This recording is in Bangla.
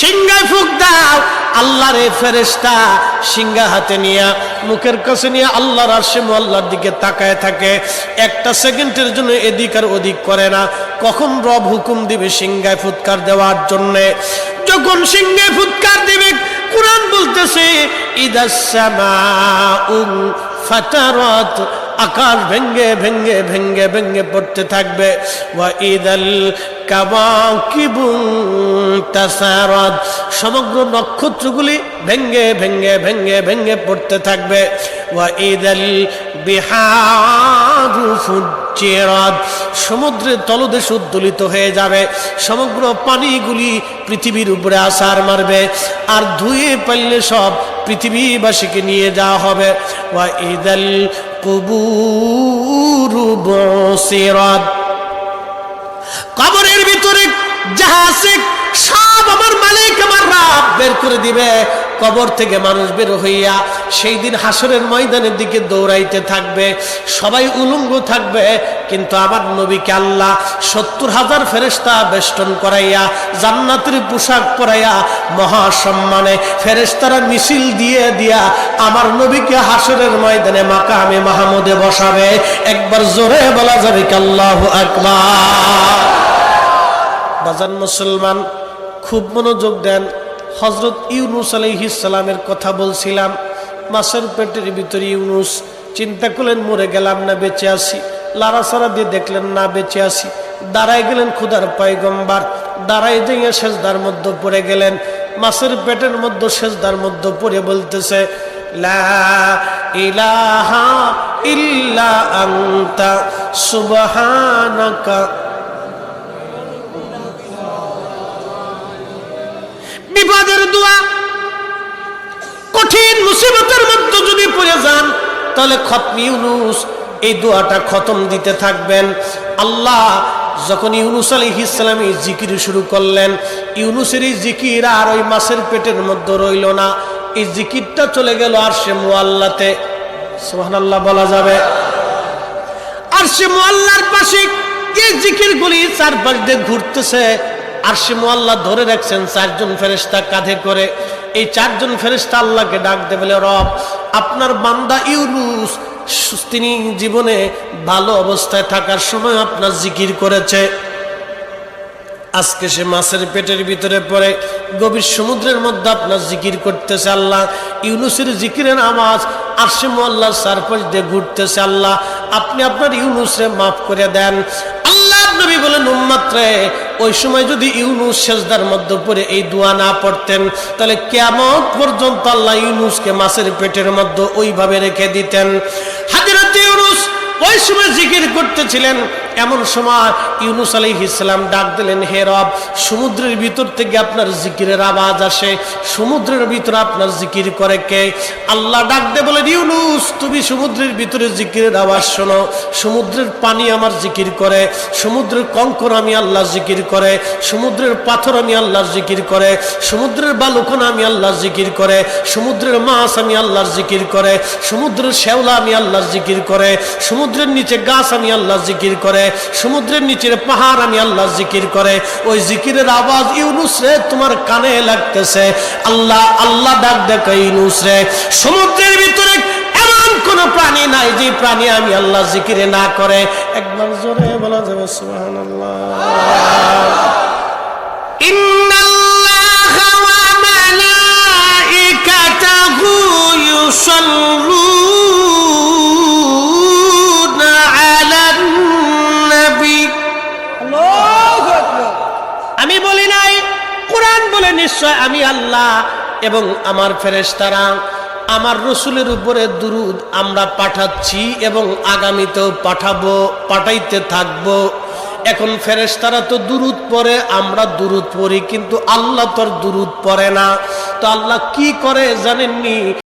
সিংহায় ফুঁক দাও। আল্লাহর এই ফেরেশতা সিংহা হাতে নিয়ে মুখের কাছে নিয়ে আল্লাহর আরশে মুআল্লার দিকে তাকায় থাকে, একটা সেকেন্ডের জন্য এদিক আর ওদিক করে না। কখন রব হুকুম দিবে সিংহায় ফুৎকার দেওয়ার জন্য, যখন সিংহায় ফুৎকার দিবে কুরআন বলতেছে ইদাস সামাউ ফাতারাত, আকাশ ভেঙ্গে ভেঙ্গে ভেঙ্গে ভেঙ্গে পড়তে থাকবে। ওয়া ইদাল কাওয়াকিবু তাসারাত, সমগ্র নক্ষত্রগুলি ভেঙ্গে ভেঙ্গে ভেঙ্গে ভেঙ্গে পড়তে থাকবে। ওয়া ইদাল বিহারু ফুজ্জিরাত, সমুদ্রের তলদেশ উদ্দোলিত হয়ে যাবে, সমগ্র পানিগুলি পৃথিবীর উপরে আছাড় মারবে, আর ধুয়ে পাইলে সব পৃথিবীবাসীকে নিয়ে যাওয়া হবে। ওয়া ইদাল কুবুরু বুসিরাত, কবরের ভিতরে যাহা আছে সব আমার মালিক আমার রব বের করে দিবে। কবর থেকে মানুষ বের হইয়া সেই দিন হাসরের ময়দানের দিকে দৌড়াইতে থাকবে, সবাই উলঙ্গ থাকবে, কিন্তু আমার নবীকে আল্লাহ ৭০,০০০ ফেরেশতা বেষ্টন করাইয়া জান্নাতের পোশাক পরাইয়া মহাসম্মানে ফেরেশতারা মিছিল দিয়ে দিয়া আমার নবীকে হাসরের ময়দানে মাকামে মাহমুদে বসাবে। একবার জোরে বলা যাবে কি আল্লাহু আকবার। বাজান মুসলমান, খুব মনোযোগ দেন। হযরত ইউনূস আলাইহিস সালামের কথা বলছিলাম। মাছের পেটের ভিতরে ইউনূস, চিন্তা করলেন মরে গেলাম না বেঁচে আছি, লাড়াচাড়া দিয়ে দেখলেন না বেঁচে আছি, দাঁড়ায় গেলেন খোদার পয়গম্বর, দাঁড়ায় দিয়ে সেজদার মধ্যে পড়ে গেলেন। মাছের পেটের মধ্যে সেজদার মধ্যে পড়ে বলতেছে লা ইলাহা ইল্লা আনতা সুবহানাকা। বিপদের দোয়া, কঠিন মুসিবতের মধ্যে যদি পড়ে যান তাহলে খতম ইউনূস এই দোয়াটা খতম দিতে থাকবেন। আল্লাহ যখন ইউনূস আলাইহিস সালাম এই জিকির শুরু করলেন, ইউনূসের এই জিকির আর ওই মাছের পেটের মধ্যে রইল না, এই জিকিরটা চলে গেল আরশে মুআল্লাতে। সুবহানাল্লাহ বলা যাবে। আরশে মুআল্লার পাশে এই জিকিরগুলি চারপাশ দিয়ে ঘুরতেছে। আরশে মুআল্লা ধরে রাখছেন ৪ জন ফেরেশতা কাঁধে করে। এই ৪ জন ফেরেশতা আল্লাহকে ডাক দেবে, বলে রব আপনার বান্দা ইউনূস তিনি জীবনে ভালো অবস্থায় থাকার সময় আপনার জিকির করেছে, আজকে সে মাছের পেটের ভিতরে পড়ে গভীর সমুদ্রের মধ্যে আপনার জিকির করতেছে। আল্লাহ ইউনূসের জিকিরের আওয়াজ আরশে মুআল্লার চারপাশ দিয়ে ঘুরতেছে। আল্লাহ আপনি আপনার ইউনূসরে মাফ করে দেন। আল্লাহ নবী বলেন উম্মত রে, ওই সময় যদি ইউনূস সেজদার মধ্যে পড়ে এই দোয়া না পড়তেন তাহলে কিয়ামত পর্যন্ত আল্লাহ ইউনূসকে মাছের পেটের মধ্যে ওইভাবে রেখে দিতেন। হযরত ইউনূস ওই সময় জিকির করতেছিলেন। এমন সময় ইউনূস আলাইহিস সালাম ডাক দিলেন, হে রব সমুদ্রের ভিতর থেকে আপনার জিকিরের আওয়াজ আসে, সমুদ্রের ভিতরে আপনার জিকির করে কে? আল্লাহ ডাক দিয়ে বলেন, ইউনূস তুমি সমুদ্রের ভিতরে জিকিরের আওয়াজ শোনো। সমুদ্রের পানি আমার জিকির করে, সমুদ্রের কঙ্কর আমি আল্লাহ জিকির করে, সমুদ্রের পাথর আমি আল্লাহ জিকির করে, সমুদ্রের বালুকণা আমি আল্লাহ জিকির করে, সমুদ্রের মাছ আমি আল্লাহর জিকির করে, সমুদ্রের শ্যাওলা আমি আল্লাহর জিকির করে, সমুদ্রের নিচে গাছ আমি আল্লাহ জিকির করে, সমুদ্রের নিচের পাহাড় আমি আল্লাহ জিকির করে। ওই জিকিরের আওয়াজ ইউনূস রে তোমার কানে লাগতেছে। আল্লাহ আল্লাহ ডাক দেখে ইউনূস রে, সমুদ্রের ভিতরে এমন কোন প্রাণী নাই যে প্রাণী আমি আল্লাহ জিকিরে না করে। একবার জোরে বলা যাবে সুবহানাল্লাহ। ইন্নাল্লাহা ওয়া মালাইকাতাহু ইউসাল্লুনা আলান নবী। আল্লাহু আকবার। আমি বলি নাই, কোরআন বলে নিশ্চয় আমি আল্লাহ এবং আমার ফেরেশতারা আমার রাসূলের উপরে দুরূদ আমরা পাঠাচ্ছি এবং আগামীতেও পাঠাইতে থাকবো। এখন ফেরেশতারা তো দুরূদ পড়ে, আমরা দুরূদ পড়ি, কিন্তু আল্লাহ তোর দুরূদ পড়ে না। তো আল্লাহ কি করে জানেননি?